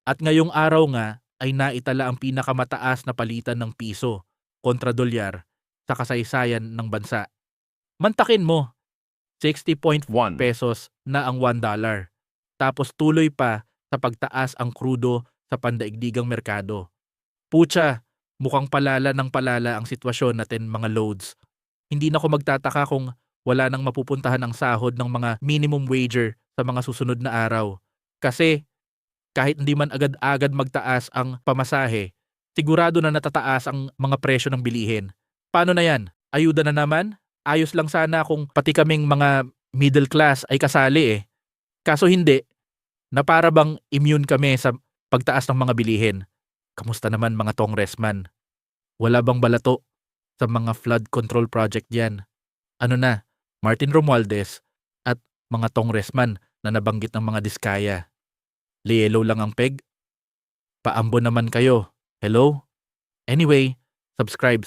At ngayong araw nga ay naitala ang pinakamataas na palitan ng piso kontra dolyar sa kasaysayan ng bansa. Mantakin mo, 60.4 1. pesos na ang $1. Tapos tuloy pa sa pagtaas ang krudo sa pandaigdigang merkado. Pucha, mukhang palala ng palala ang sitwasyon natin mga loads. Hindi na ako magtataka kung wala nang mapupuntahan ang sahod ng mga minimum wager sa mga susunod na araw. Kasi kahit hindi man agad-agad magtaas ang pamasahe, sigurado na natataas ang mga presyo ng bilihin. Paano na yan? Ayuda na naman? Ayos lang sana kung pati kaming mga middle class ay kasali eh. Kaso hindi, na para bang immune kami sa pagtaas ng mga bilihin. Kamusta naman mga congressman? Wala bang balato sa mga flood control project diyan? Ano na, Martin Romualdez at mga congressman na nabanggit ng mga diskaya. Liyelo lang ang peg? Paambo naman kayo. Hello? Anyway, subscribe.